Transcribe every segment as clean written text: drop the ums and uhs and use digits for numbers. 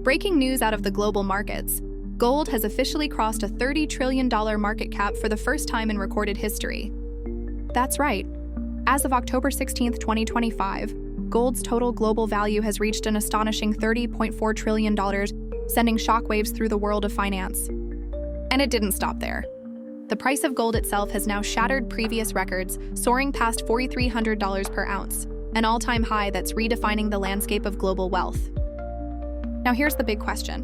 Breaking news out of the global markets. Gold has officially crossed a $30 trillion market cap for the first time in recorded history. That's right. As of October 16, 2025, gold's total global value has reached an astonishing $30.4 trillion, sending shockwaves through the world of finance. And it didn't stop there. The price of gold itself has now shattered previous records, soaring past $4,300 per ounce, an all-time high that's redefining the landscape of global wealth. Now here's the big question.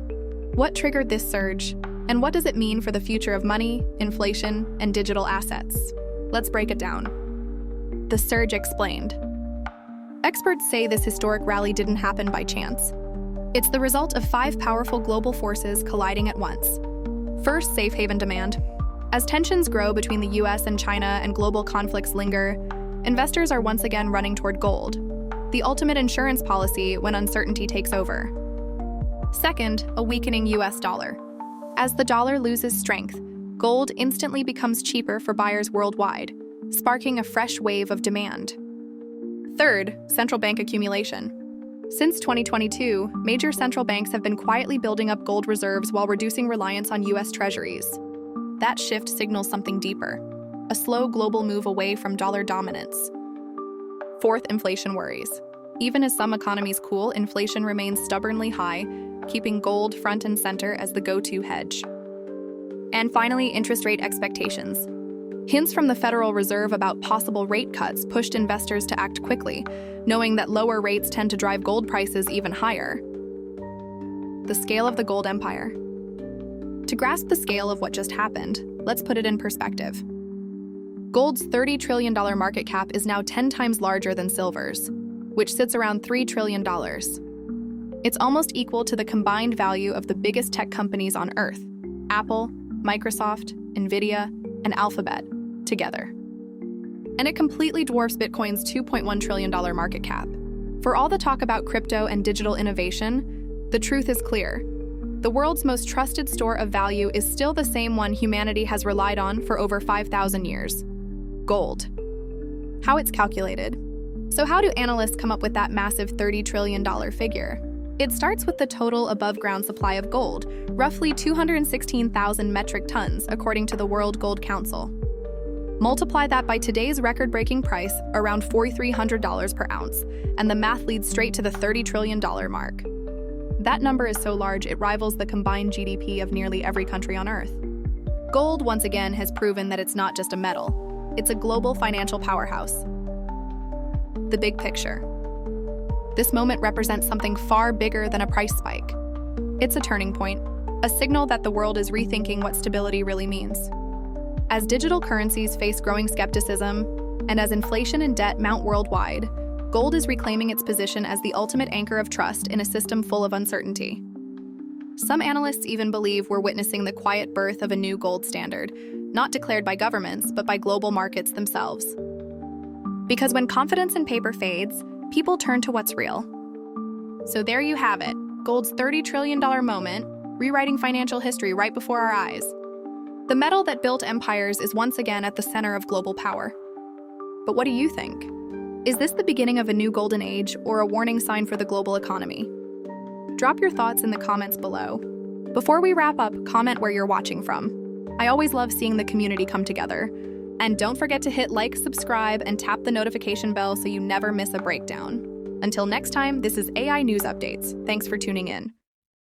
What triggered this surge, and what does it mean for the future of money, inflation, and digital assets? Let's break it down. The surge explained. Experts say this historic rally didn't happen by chance. It's the result of 5 powerful global forces colliding at once. First, safe haven demand. As tensions grow between the US and China and global conflicts linger, investors are once again running toward gold, the ultimate insurance policy when uncertainty takes over. Second, a weakening US dollar. As the dollar loses strength, gold instantly becomes cheaper for buyers worldwide, sparking a fresh wave of demand. Third, central bank accumulation. Since 2022, major central banks have been quietly building up gold reserves while reducing reliance on US treasuries. That shift signals something deeper, a slow global move away from dollar dominance. Fourth, inflation worries. Even as some economies cool, inflation remains stubbornly high, keeping gold front and center as the go-to hedge. And finally, interest rate expectations. Hints from the Federal Reserve about possible rate cuts pushed investors to act quickly, knowing that lower rates tend to drive gold prices even higher. The scale of the gold empire. To grasp the scale of what just happened, let's put it in perspective. Gold's $30 trillion market cap is now 10 times larger than silver's, which sits around $3 trillion. It's almost equal to the combined value of the biggest tech companies on Earth, Apple, Microsoft, Nvidia, and Alphabet, together. And it completely dwarfs Bitcoin's $2.1 trillion market cap. For all the talk about crypto and digital innovation, the truth is clear. The world's most trusted store of value is still the same one humanity has relied on for over 5,000 years: gold. How it's calculated. So how do analysts come up with that massive $30 trillion figure? It starts with the total above-ground supply of gold, roughly 216,000 metric tons, according to the World Gold Council. Multiply that by today's record-breaking price, around $4,300 per ounce, and the math leads straight to the $30 trillion mark. That number is so large it rivals the combined GDP of nearly every country on Earth. Gold, once again, has proven that it's not just a metal. It's a global financial powerhouse. The big picture. This moment represents something far bigger than a price spike. It's a turning point, a signal that the world is rethinking what stability really means. As digital currencies face growing skepticism, and as inflation and debt mount worldwide, gold is reclaiming its position as the ultimate anchor of trust in a system full of uncertainty. Some analysts even believe we're witnessing the quiet birth of a new gold standard, not declared by governments, but by global markets themselves. Because when confidence in paper fades, people turn to what's real. So there you have it, gold's $30 trillion moment, rewriting financial history right before our eyes. The metal that built empires is once again at the center of global power. But what do you think? Is this the beginning of a new golden age or a warning sign for the global economy? Drop your thoughts in the comments below. Before we wrap up, comment where you're watching from. I always love seeing the community come together. And don't forget to hit like, subscribe, and tap the notification bell so you never miss a breakdown. Until next time, this is AI News Updates. Thanks for tuning in.